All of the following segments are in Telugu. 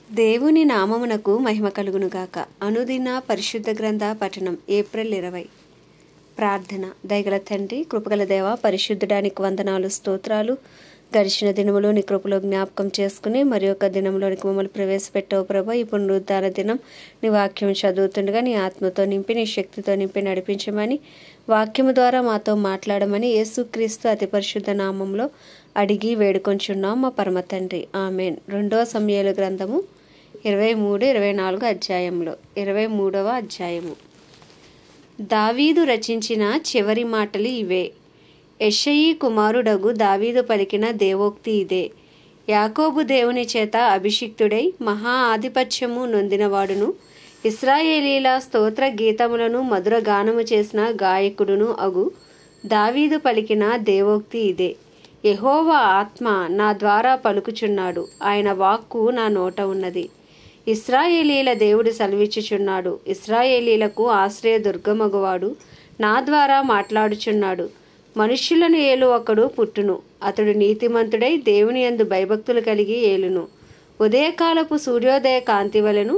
దేవుని నామమునకు మహిమ కలుగునుగాక. అనుదిన పరిశుద్ధ గ్రంథ పఠనం ఏప్రిల్ 20. ప్రార్థన. దయగల తండ్రి, కృపగల దేవ, పరిశుద్ధుడానికి వందనాలు, స్తోత్రాలు. గడిచిన దినములో నీ కృపలో జ్ఞాపకం చేసుకుని మరి ఒక దినంలోనికి మమ్మల్ని ప్రవేశపెట్టావు ప్రభా. ఈ పునరుద్ధాన దినం నీ వాక్యం చదువుతుండగా నీ ఆత్మతో నింపి నీ శక్తితో నింపి నడిపించమని, వాక్యము ద్వారా మాతో మాట్లాడమని యేసుక్రీస్తు అతి పరిశుద్ధ నామంలో అడిగి వేడుకొంచున్నాం మా పరమ తండ్రి. ఆమెన్. 2వ సమూయేలు గ్రంథము 23-24 అధ్యాయంలో 23వ అధ్యాయము. దావీదు రచించిన చివరి మాటలు ఇవే. యెషయి కుమారుడగు దావీదు పలికిన దేవోక్తి ఇదే. యాకోబు దేవుని చేత అభిషిక్తుడై మహా ఆధిపత్యము నొందినవాడును, ఇశ్రాయేలీల స్తోత్ర గీతములను మధుర గానము చేసిన గాయకుడును అగు దావీదు పలికిన దేవోక్తి ఇదే. యెహోవా ఆత్మ నా ద్వారా పలుకుచున్నాడు, ఆయన వాక్కు నా నోట ఉన్నది. ఇశ్రాయేలీల దేవుడు సెలవిచ్చుచున్నాడు, ఇశ్రాయేలీలకు ఆశ్రయ దుర్గమగువాడు నా ద్వారా మాట్లాడుచున్నాడు. మనుష్యులను ఏలు ఒకడు పుట్టును, అతడు నీతిమంతుడై దేవుని యందు భయభక్తులు కలిగి ఏలును. ఉదయకాలపు సూర్యోదయ కాంతి వలెను,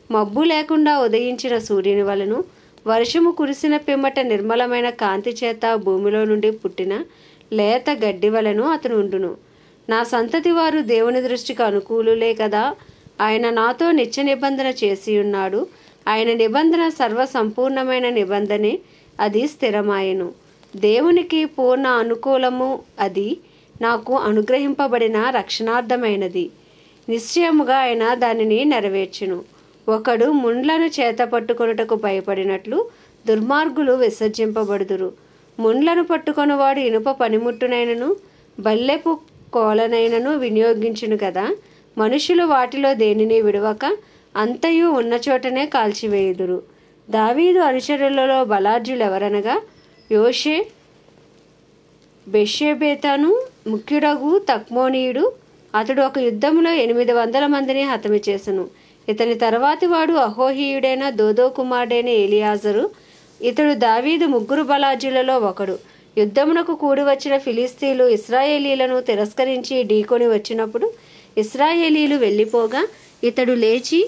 మబ్బు లేకుండా ఉదయించిన సూర్యుని వలెను, వర్షము కురిసిన పిమ్మట నిర్మలమైన కాంతి చేత భూమిలో నుండి పుట్టిన లేత గడ్డి వలెను అతను ఉండును. నా సంతతి వారు దేవుని దృష్టికి అనుకూలులే కదా. ఆయన నాతో నిత్య నిబంధన చేసి ఉన్నాడు. ఆయన నిబంధన సర్వ సంపూర్ణమైన నిబంధనే, అది స్థిరమాయెను. దేవునికి పూర్ణ అనుకూలము, అది నాకు అనుగ్రహింపబడిన రక్షణార్థమైనది. నిశ్చయముగా ఆయన దానిని నెరవేర్చును. ఒకడు ముండ్లను చేత పట్టుకొనుటకు భయపడినట్లు దుర్మార్గులు విసర్జింపబడుదురు. ముండ్లను పట్టుకొనువాడు ఇనుప పనిముట్టునైనను బల్లెపు కోలనైనను వినియోగించును కదా. మనుషులు వాటిలో దేనిని విడవక అంతయు ఉన్న చోటనే కాల్చివేయుదురు. దావీదు అనుచరులలో బలాఢ్యులెవరనగా యోషే, బెషెబెతను, ముఖ్యుడగు తక్మోనీయుడు. అతడు ఒక యుద్ధములో 800 మందిని హతము చేసెను. ఇతని తర్వాతి వాడు అహోహీయుడైన దోదో కుమారుడైన ఎలియాజరు. ఇతడు దావీదు 3 బలాఢ్యులలో ఒకడు. యుద్ధమునకు కూడి వచ్చిన ఫిలిస్తీన్లు ఇశ్రాయేలీలను తిరస్కరించి ఢీకొని వచ్చినప్పుడు ఇశ్రాయేలీలు వెళ్ళిపోగా ఇతడు లేచి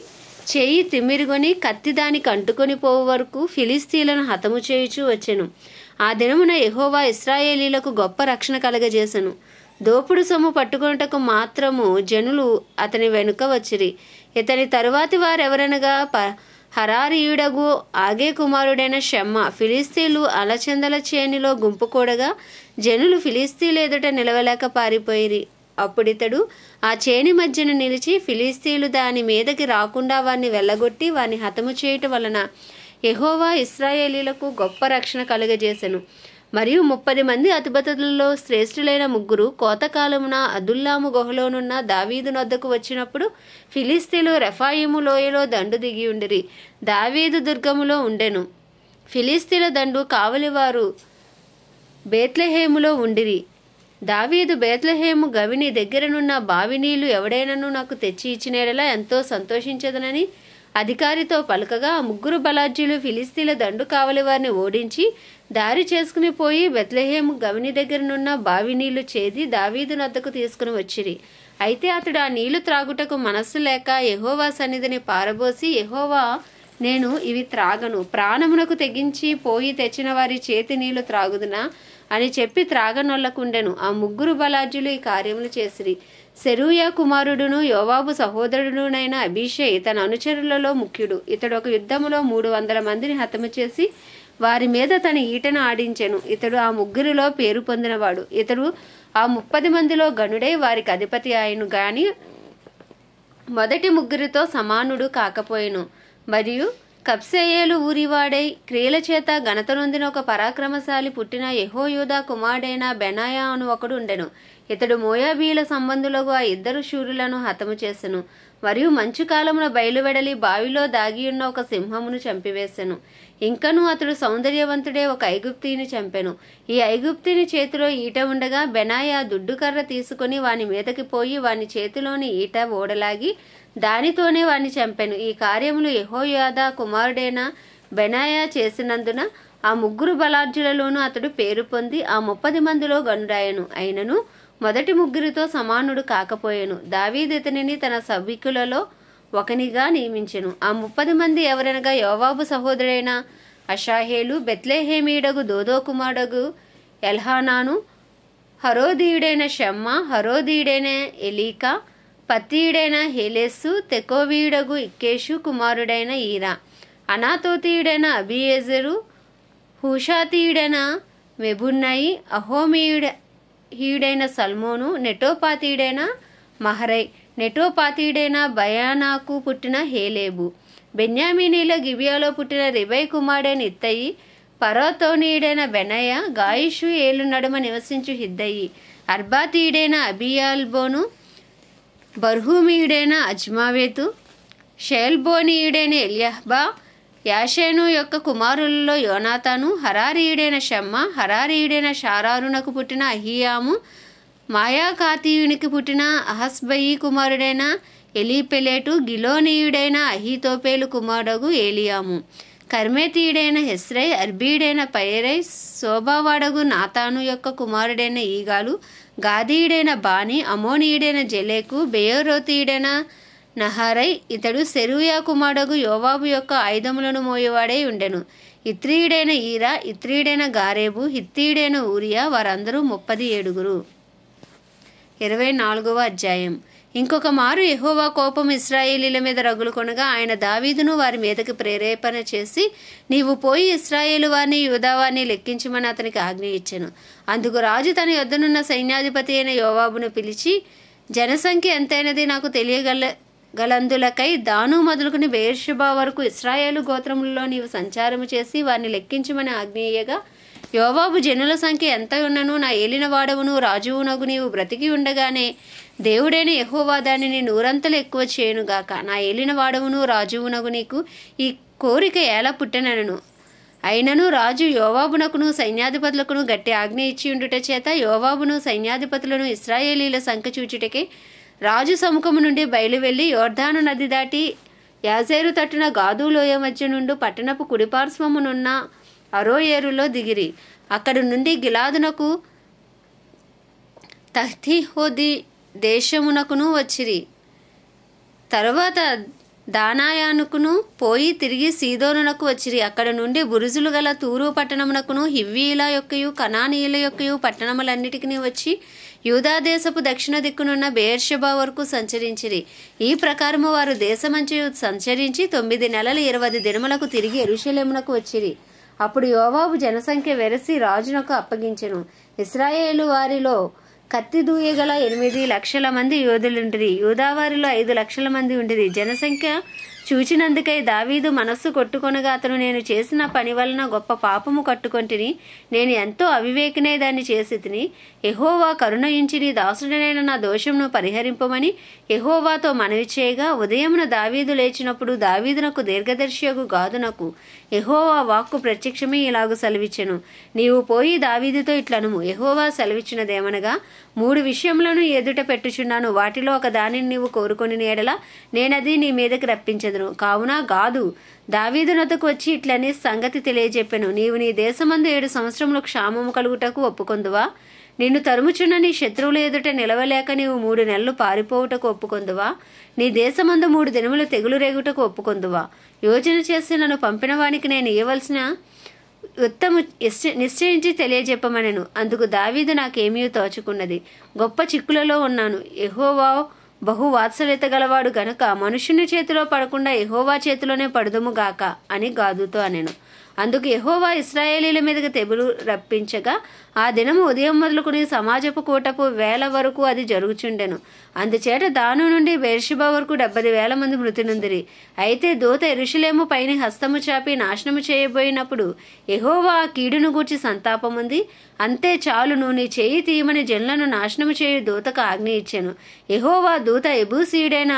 చేయి తిమ్మిరిగొని కత్తి దానికి అంటుకొని పోవు వరకు ఫిలిస్తీన్లను హతము చేయుచూ వచ్చెను. ఆ దినమున యెహోవా ఇశ్రాయేలీలకు గొప్ప రక్షణ కలగజేసెను. దోపుడు సొమ్ము పట్టుకొనుటకు మాత్రము జనులు అతని వెనుక వచ్చిరి. ఇతని తరువాతి వారెవరనగా హరారీయుడగు ఆగే కుమారుడైన షమ్మ. ఫిలిస్తీన్లు అలచందల చేనిలో గుంపుకూడగా జనులు ఫిలిస్తీన్లు ఎదుట నిలవలేక పారిపోయిరి. అప్పుడితడు ఆ చేని మధ్యన నిలిచి ఫిలిస్తీన్లు దాని మీదకి రాకుండా వారిని వెళ్ళగొట్టి వారిని హతము చేయటం వలన యెహోవా ఇశ్రాయేలీలకు గొప్ప రక్షణ కలుగజేసెను. మరియు 30 మంది అధిపతులలో శ్రేష్ఠులైన 3 కోతకాలమున అదుల్లాము గుహలోనున్న దావీదు నొద్దకు వచ్చినప్పుడు ఫిలిస్తీన్లు రెఫాయిము లోయలో దండు దిగి ఉండిరి. దావీదు దుర్గములో ఉండెను. ఫిలిస్తీన్ల దండు కావలివారు బేత్లెహేములో ఉండిరి. దావీదు బేత్లెహేము గవిని దగ్గరనున్న బావి నీళ్లు ఎవడైనను నాకు తెచ్చి ఇచ్చినేడలా ఎంతో సంతోషించదనని అధికారితో పలకగా ఆ 3 బలాఢ్యులు ఫిలిస్తీన్ల దండు కావలి వారిని ఓడించి దారి చేసుకుని పోయి బేత్లెహేము గవిని దగ్గరనున్న బావి నీళ్లు చేది దావీదు నద్దకు తీసుకుని వచ్చిరి. అయితే అతడు ఆ నీళ్లు త్రాగుటకు మనస్సు లేక యెహోవా సన్నిధిని పారబోసి, యెహోవా, నేను ఇవి త్రాగను, ప్రాణమునకు తెగించి పోయి తెచ్చిన వారి చేతి నీళ్లు త్రాగుదునా అని చెప్పి త్రాగనొల్లకుండెను. ఆ 3 బలాఢ్యులు ఈ కార్యములు చేసిరి. సెరూయా కుమారుడును యోవాబు సహోదరుడునైన అబీషై తన అనుచరులలో ముఖ్యుడు. ఇతడు ఒక యుద్ధములో 300 మందిని హతము చేసి వారి మీద తన ఈటను ఆడించెను. ఇతడు ఆ 3లో పేరు పొందినవాడు. ఇతడు ఆ 30 మందిలో గనుడై వారికి అధిపతి ఆయను గాని మొదటి 3తో సమానుడు కాకపోయెను. మరియు కబ్సెయేలు ఊరివాడై క్రియల చేత ఘనత నొందిన ఒక పరాక్రమశాలి పుట్టిన యెహోయాదా కుమారుడైన బెనాయా అను ఒకడు ఉండెను. ఇతడు మోయాబీల సంబంధులకు ఆ 2 శూరులను హతము చేసెను. మరియు మంచు కాలమున బయలువెడలి బావిలో దాగియున్న ఒక సింహమును చంపివేసెను. ఇంకనూ అతడు సౌందర్యవంతుడే ఒక ఐగుప్తీని చంపెను. ఈ ఐగుప్తీని చేతిలో ఈట ఉండగా బెనాయా దుడ్డుకర్ర తీసుకుని వాని మీదకి పోయి వాని చేతిలోని ఈట ఓడలాగి దానితోనే వాణ్ణి చంపెను. ఈ కార్యములు యెహోయాదా కుమారుడైన బెనాయా చేసినందున ఆ 3 బలాఢ్యులలోనూ అతడు పేరు పొంది ఆ 30 మందిలో గనుడాయను. అయినను మొదటి 3తో సమానుడు కాకపోయెను. దావీదు ఇతనిని తన సభికులలో ఒకనిగా నియమించెను. ఆ 30 మంది ఎవరనగా యోవాబు సహోదరుడైన అషాహేలు, బెత్లెహేమీయుడగు దోదో కుమారుడగు ఎల్హానాను, హరోదీయుడైన షమ్మా, హరోదీయుడైన ఎలీకా, పత్తీయుడైన హెలెస్సు, తెకోవీయుడగు ఇక్కేషు కుమారుడైన ఈరా, అనాతోతీయుడైన అబియేజరు, హూషాతీయుడైన మెబున్నయి, అహోమీయుడైన సల్మోను, నెటోపాతీయుడైన మహరై, నెటోపాతీయుడైన బయానాకు పుట్టిన హేలేబు, బెన్యామీనీల గిబియాలో పుట్టిన రిబై కుమారుడైన ఇత్తయి, పరోతోనీయుడైన బెనయ, గాయిషు ఏలు నడుమ నివసించు హిద్దయి, అర్బాతీయుడైన అబియాల్బోను, బర్హూమీయుడైన అజ్మావేతు, షేల్బోనీయుడైన ఎల్యహ్బా, యాషేను యొక్క కుమారులలో యోనాతాను, హరారీయుడైన షమ్మ, హరారీయుడైన షారారునకు పుట్టిన అహియాము, మాయాకాతీయునికి పుట్టిన అహస్బయి కుమారుడైన ఎలీపెలేటు, గిలోనీయుడైన అహీతోపేలు కుమారుడగు ఏలియాము, కర్మేతీయుడైన హెస్రై, అర్బీయుడైన పైరై, శోభావాడగు నాతాను యొక్క కుమారుడైన ఈగాలు, గాదీయుడైన బాని, అమోనీయుడైన జెలేకు, బెయోరోతీయుడైన నహరై, ఇతడు సెరూయా కుమారుడగు యోవాబు యొక్క ఆయుధములను మోయేవాడై ఉండెను. ఇత్రీయుడైన ఈరా, ఇత్రీయుడైన గారేబు, హిత్తీయుడైన ఊరియా, వారందరూ 37. 24వ అధ్యాయం. ఇంకొక మారు యెహోవా కోపం ఇశ్రాయేలీల మీద రగులుకొనగా ఆయన దావీదును వారి మీదకి ప్రేరేపణ చేసి, నీవు పోయి ఇశ్రాయేలు వారిని యూదావారిని లెక్కించమని అతనికి ఆజ్ఞ ఇచ్చెను. అందుకు రాజు తన యొద్దనున్న సైన్యాధిపతి అయిన యోవాబును పిలిచి, జనసంఖ్య ఎంతైనది నాకు తెలియగలందులకై దాను మొదలుకుని బెయేర్షెబా వరకు ఇశ్రాయేలు గోత్రములలో నీవు సంచారము చేసి వారిని లెక్కించమని ఆజ్ఞేయగా, యోవాబు జనుల సంఖ్య ఎంత ఉన్నను నా ఏలినవాడవును రాజువునగు నీవు బ్రతికి ఉండగానే దేవుడైన యెహోవా దానిని నూరంతలు ఎక్కువ చేయనుగాక. నా ఏలినవాడవును రాజువునగు నీకు ఈ కోరిక ఎలా పుట్టెనను. అయినను రాజు యోవాబునకును సైన్యాధిపతులకును గట్టి ఆజ్ఞ ఇచ్చి ఉండుట చేత యోవాబును సైన్యాధిపతులను ఇశ్రాయేలీల సంఖ్య చూచుటకే రాజు సముఖము నుండి బయలువెళ్లి యోర్దాను నది దాటి యాజేరు తట్టున గాదు లోయ మధ్య నుండి పట్టణపు కుడిపార్శ్వమునున్న అరోయేరులో దిగిరి. అక్కడి నుండి గిలాదునకు తహ్తిహోది దేశమునకును వచ్చిరి. తరువాత దానాయానుకును పోయి తిరిగి సీదోనునకు వచ్చిరి. అక్కడ నుండి బురుజులు గల తూరు పట్టణమునకును హివ్వీల యొక్కయు కనానీయుల యొక్కయు పట్టణములన్నిటికీ వచ్చి యూదాదేశపు దక్షిణ దిక్కునున్న బెయేర్షెబా వరకు సంచరించిరి. ఈ ప్రకారము వారు దేశమంచు సంచరించి 9 నెలల 20 దినములకు తిరిగి యెరూషలేమునకు వచ్చిరి. అప్పుడు యోవాబు జనసంఖ్య వెరసి రాజునకు అప్పగించెను. ఇశ్రాయేలు వారిలో కత్తి దూయగల 8 లక్షల మంది యోధులుండిరి. యూదావారిలో 5 లక్షల మంది ఉండిరి. జనసంఖ్య చూచినందుకై దావీదు మనస్సు కొట్టుకొనగా, అతను నేను చేసిన పని వలన గొప్ప పాపము కట్టుకొంటిని, నేను ఎంతో అవివేకినే దాన్ని చేసి తిని, యెహోవా కరుణయించి నీ దాసుడనైన నా దోషమును పరిహరింపమని యెహోవాతో మనవి చేయగా, ఉదయమున దావీదు లేచినప్పుడు దావీదునకు దీర్ఘదర్శియగు గాదునకు యెహోవా వాక్కు ప్రత్యక్షమే ఇలాగు సెలవిచ్చెను, నీవు పోయి దావీదుతో ఇట్లనుము, యెహోవా సెలవిచ్చినదేమనగా, 3 విషయములను ఎదుట పెట్టుచున్నాను, వాటిలో ఒక దానిని నీవు కోరుకొని ఎడల నేనది నీ మీదకి రప్పించదును. కావున గాదు దావీదునొద్దకు వచ్చి ఇట్లని సంగతి తెలియజెప్పెను, నీవు నీ దేశమందు 7 సంవత్సరములు క్షామము కలుగుటకు ఒప్పుకొందువా? నిన్ను తరుముచున్న నీ శత్రువుల ఎదుట నిలవలేక నీవు 3 నెలలు పారిపోవుటకు ఒప్పుకొందువా? నీ దేశమందు 3 దినములు తెగులు రేగుటకు ఒప్పుకొందువా? యోచన చేసి నన్ను పంపిన వానికి నేను ఇవ్వవలసిన ఉత్తము నిశ్చయించి తెలియజెప్పమనెను. అందుకు దావీదు నాకేమీ తోచుకున్నది, గొప్ప చిక్కులలో ఉన్నాను, యెహోవా బహు వాత్సల్యత గలవాడు గనక మనుషుని చేతిలో పడకుండా యెహోవా చేతిలోనే పడుదుముగాక అని గాదుతో అనెను. అందుకు యెహోవా ఇశ్రాయేలీల మీదకి తెగులు రప్పించగా ఆ దినము ఉదయం మొదలుకుని సమాజపు కూటపు వేల వరకు అది జరుగుచుండెను. అందుచేత దాను నుండి బెయేర్షెబా వరకు 70,000 మంది మృతి నొందిరి. అయితే దూత యెరూషలేము పైని హస్తము చాపి నాశనము చేయబోయినప్పుడు యెహోవా ఆ కీడును గూర్చి సంతాపముంది, అంతే చాలును, నీ చేయి తీయమని జనులను నాశనము చేయు దూతకు ఆజ్ఞ ఇచ్చెను. యెహోవా దూత యెబూసీయుడైన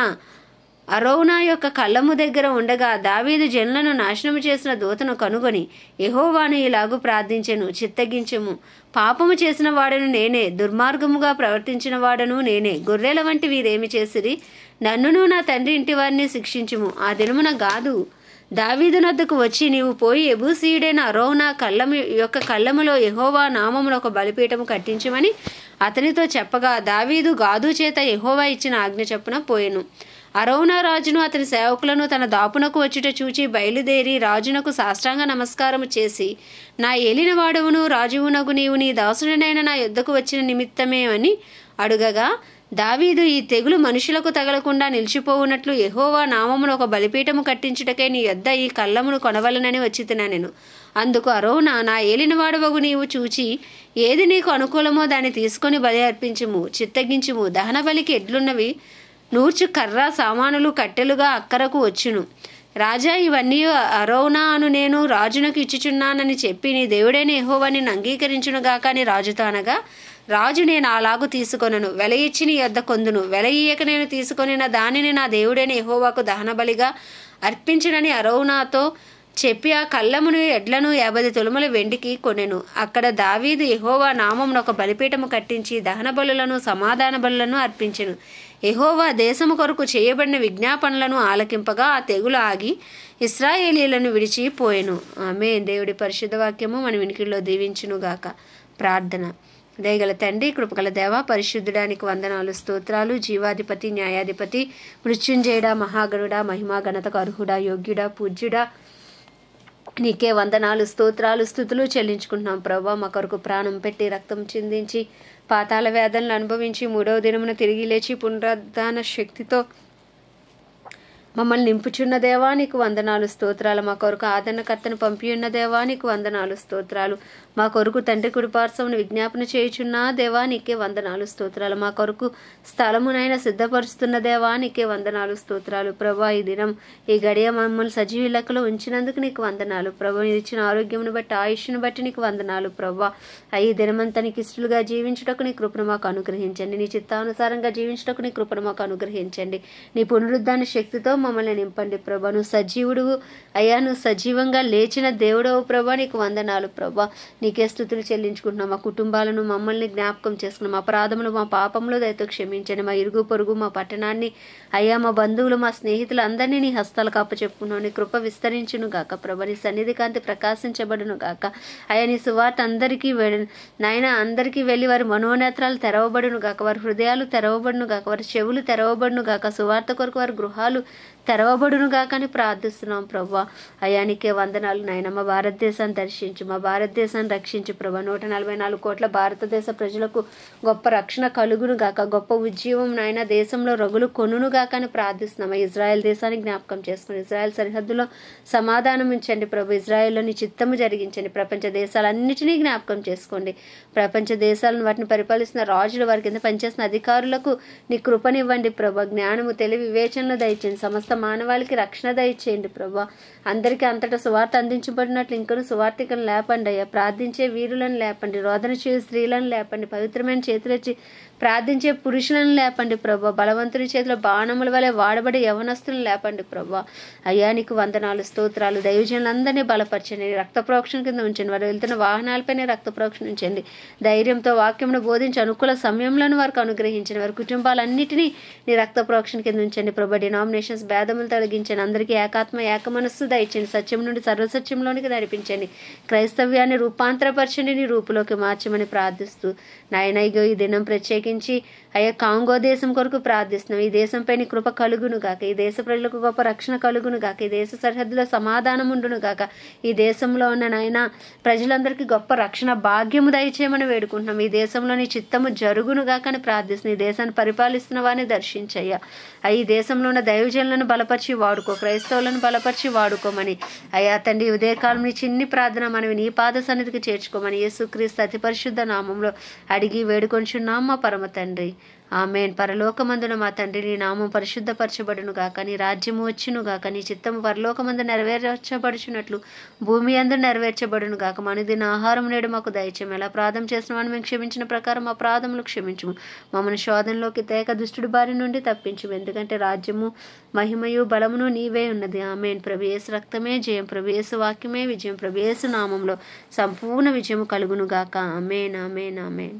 అరౌనా యొక్క కళ్ళము దగ్గర ఉండగా దావీదు జనులను నాశనము చేసిన దూతను కనుగొని యెహోవాను ఇలాగు ప్రార్థించెను, చిత్తగించెము, పాపము చేసిన వాడను నేనే, దుర్మార్గముగా ప్రవర్తించిన వాడను నేనే. గొర్రెల వంటి వీరేమి చేసిరి? నన్నును నా తండ్రి ఇంటి వారిని శిక్షించుము. ఆ దినమున గాదు దావీదునొద్దకు వచ్చి, నీవు పోయి యెబూసీయుడైన అరౌనా కళ్ళములో యెహోవా నామమున ఒక బలిపీఠము కట్టించమని అతనితో చెప్పగా, దావీదు గాదు చేత యెహోవా ఇచ్చిన ఆజ్ఞ చొప్పున పోయెను. అరౌనా రాజును అతని సేవకులను తన దాపునకు వచ్చుట చూచి బయలుదేరి రాజునకు సాష్టాంగ నమస్కారము చేసి, నా ఏలినవాడవును రాజువునగు నీవు నీ దాసుడనైన నా యొద్దకు వచ్చిన నిమిత్తమే అని అడుగగా, దావీదు, ఈ తెగులు మనుషులకు తగలకుండా నిలిచిపోవునట్లు యెహోవా నామమున ఒక బలిపీఠము కట్టించుటకై నీ యొద్ద ఈ కళ్ళమును కొనవలనని వచ్చితినెను. అందుకు అరౌనా, నా ఏలినవాడవగు నీవు చూచి ఏది నీకు అనుకూలమో దాన్ని తీసుకొని బలి అర్పించుము, చిత్తగించుము. దహన బలికి ఎడ్లున్నవి, నూర్చు కర్ర సామానులు కట్టెలుగా అక్కరకు వచ్చును. రాజా, ఇవన్నీ అరౌనా అను నేను రాజునకు ఇచ్చుచున్నానని చెప్పి నీ దేవుడైన యెహోవా నిన్ను అంగీకరించునుగాక అని రాజుతో అనగా, రాజు, నేను అలాగూ తీసుకొనను, వెల ఇచ్చి నీ యొద్ద కొందును, వెల ఇయ్యక నేను తీసుకొనిన దానిని నా దేవుడైన యెహోవాకు దహన బలిగా అర్పించునని అరౌనాతో చెప్పి ఆ కళ్ళమును ఎడ్లను 50 తులముల వెండికి కొనెను. అక్కడ దావీదు యెహోవా నామమున ఒక బలిపీఠము కట్టించి దహన బలులను సమాధాన బలులను అర్పించెను. యెహోవా దేశము కొరకు చేయబడిన విజ్ఞాపనలను ఆలకింపగా ఆ తెగులు ఆగి ఇశ్రాయేలీయులను విడిచిపోయెను. ఆమేన్. దేవుడి పరిశుద్ధ వాక్యము మన వినికిడిలో దీవించునుగాక. ప్రార్థన. దయగల తండ్రి, కృపగల దేవ, పరిశుద్ధుడానికి వందనాలు, స్తోత్రాలు. జీవాధిపతి, న్యాయాధిపతి, మృత్యుంజయుడా, మహాగణుడా, మహిమా ఘనతకు అర్హుడా, యోగ్యుడా, పూజ్యుడా, నీకే వందనాలు, స్తోత్రాలు, స్తుతులు చెల్లించుకుంటున్నాం ప్రభా. మా కొరకు ప్రాణం పెట్టి రక్తం చిందించి పాతాళ వేదనలు అనుభవించి 3వ దినమున తిరిగి లేచి పునరుద్ధాన శక్తితో మమ్మల్ని నింపుచున్న దేవా నీకు వందనాలు, స్తోత్రాలు. మా కొరకు ఆదరణకర్తను పంపి ఉన్న దేవా నీకు వందనాలు, స్తోత్రాలు. మా కొరకు తండ్రి కుడిపార్శ్వమును విజ్ఞాపన చేయుచున్న దేవా నీకే వందనాలు, స్తోత్రాలు. మా కొరకు స్థలమునైనా సిద్ధపరుస్తున్న దేవా నీకే వందనాలు, స్తోత్రాలు. ప్రభా, ఈ దినం ఈ గడియ మమ్మల్ని సజీవ లెక్కలో ఉంచినందుకు నీకు వందనాలు ప్రభా. మీరు ఇచ్చిన ఆరోగ్యమును బట్టి, ఆయుష్ను బట్టి నీకు వందనాలు ప్రభా. ఈ దినమంతా నీకు ఇష్టలుగా జీవించుటకు నీ కృపను మాకు అనుగ్రహించండి. నీ చిత్తానుసారంగా జీవించుటకు నీ కృపను మాకు అనుగ్రహించండి. నీ పునరుద్ధాన శక్తితో మమ్మల్ని నింపండి ప్రభా. నువ్వు సజీవుడు అయ్యా, నువ్వు సజీవంగా లేచిన దేవుడవు ప్రభా, నీకు వందనాలు ప్రభా. నీకే స్తుతులు చెల్లించుకుంటున్నాం. మా కుటుంబాలను మమ్మల్ని జ్ఞాపకం చేసుకున్నాం. మా అపరాధములు మా పాపములు దయతో క్షమించండి. మా ఇరుగు పొరుగు మా పట్టణాన్ని అయ్యా, మా బంధువులు మా స్నేహితులు అందరినీ నీ హస్తాలకు అప్పచెప్పుకున్నావు. నీ కృప విస్తరించును గాక ప్రభా. నీ సన్నిధి కాంతి ప్రకాశించబడును గాక అయ్యా. నీ సువార్త అందరికీ నాయన అందరికీ వెళ్ళి వారి మనోనేత్రాలు తెరవబడును గాక, వారి హృదయాలు తెరవబడును గాక, వారి చెవులు తెరవబడును గాక, సువార్త కొరకు వారి గృహాలు తెరవబడును గాక అని ప్రార్థిస్తున్నాం ప్రభా. అయ్యా నీకే వందనాలు నాయన. మా భారతదేశాన్ని దర్శించు, మా భారతదేశాన్ని రక్షించు ప్రభా. 144 కోట్ల భారతదేశ ప్రజలకు గొప్ప రక్షణ కలుగును గాక, గొప్ప ఉద్యమం నాయన దేశంలో రగులు కొనును గాక అని ప్రార్థిస్తున్నాం. ఇజ్రాయెల్ దేశాన్ని జ్ఞాపకం చేసుకుని ఇజ్రాయెల్ సరిహద్దులో సమాధానం ఉంచండి ప్రభు. ఇజ్రాయెల్లో నీ చిత్తము జరిగించండి. ప్రపంచ దేశాలన్నిటినీ జ్ఞాపకం చేసుకోండి. ప్రపంచ దేశాలను వాటిని పరిపాలిస్తున్న రాజులు, వారి కింద పనిచేస్తున్న అధికారులకు నీ కృపనివ్వండి ప్రభా. జ్ఞానము, తెలివి, వివేచనలు దయచేయండి. సమస్త మానవాళికి రక్షణ దయచేయండి ప్రభా. అందరికీ అంతటా సువార్త అందించబడినట్లు ఇంకను సువార్తికను లేపండి అయ్యా. ప్రార్థించే వీరులను లేపండి, రోదన చేయు స్త్రీలను లేపండి, పవిత్రమైన చేతులొచ్చి ప్రార్థించే పురుషులను లేపండి ప్రభా. బలవంతుని చేతిలో బాణముల వలె వాడబడి యవనస్తులను లేపండి ప్రభా. అయ్యా నీకు వందనాలు, స్తోత్రాలు. దైవజనులందరినీ బలపరచండి, రక్త ప్రోక్షణ కింద ఉంచండి. వారు వెళ్తున్న వాహనాలపైన రక్త ప్రోక్షణ ఉంచండి. ధైర్యంతో వాక్యమును బోధించి అనుకూల సమయంలో వారికి అనుగ్రహించండి. వారి కుటుంబాలన్నిటినీ నీ రక్త ప్రోక్షణ కింద ఉంచండి ప్రభా. డినామినేషన్స్ భేదములు తొలగించండి. అందరికీ ఏకాత్మ ఏక మనస్సు దయచండి. సత్యం నుండి సర్వసత్యంలోనికి నడిపించండి. క్రైస్తవ్యాన్ని రూపాంతరపరచండి, నీ రూపులోకి మార్చమని ప్రార్థిస్తూ నాయన ఈ దినం ప్రత్యేకించి అయ్యా కాంగో దేశం కొరకు ప్రార్థిస్తున్నాం. ఈ దేశంపై నీ కృప కలుగును గాక, ఈ దేశ ప్రజలకు గొప్ప రక్షణ కలుగును గాక, ఈ దేశ సరిహద్దులో సమాధానం ఉండును గాక, ఈ దేశంలో ఉన్న నాయన ప్రజలందరికీ గొప్ప రక్షణ భాగ్యము దయచేయమని వేడుకుంటున్నాం. ఈ దేశంలో నీ చిత్తము జరుగును గాక అని ప్రార్థిస్తున్నాం. ఈ దేశాన్ని పరిపాలిస్తున్న వారిని దర్శించయ్యా. ఈ దేశంలో ఉన్న దైవజనులను బలపరిచి వాడుకో, క్రైస్తవులను బలపరిచి వాడుకోమని అయ్యా తండ్రి ఉదయకాలం నీ చిన్ని ప్రార్థన మనవి నీ పాద సన్నిధికి చేర్చుకోమని యేసుక్రీస్తు అతి పరిశుద్ధ నామంలో అడిగి వేడుకొంచున్నాం మా పరమ తండ్రి. ఆమేన్. పరలోకమందున మా తండ్రి నీ నామం పరిశుద్ధపరచబడును గాక, నీ రాజ్యము వచ్చును గాక, నీ చిత్తము పరలోకమందు నెరవేర్చబడుచున్నట్లు భూమి అందు నెరవేర్చబడును గాక. మనుదిన ఆహారం నేడు మాకు దయచేయము. ఎలా అపరాధం చేసిన వాడిని మేము క్షమించిన ప్రకారం మా అపరాధములు క్షమించుము. మమ్మల్ని శోధనలోకి తేక దుష్టుడి బారి నుండి తప్పించుము. ఎందుకంటే రాజ్యము, మహిమయు, బలమును నీవే ఉన్నది. ఆమేన్. ప్రభు యేసు రక్తమే జయం, ప్రభు యేసు వాక్యమే విజయం, ప్రభు యేసు నామంలో సంపూర్ణ విజయము కలుగును గాక. ఆమేన్, ఆమేన్, ఆమేన్.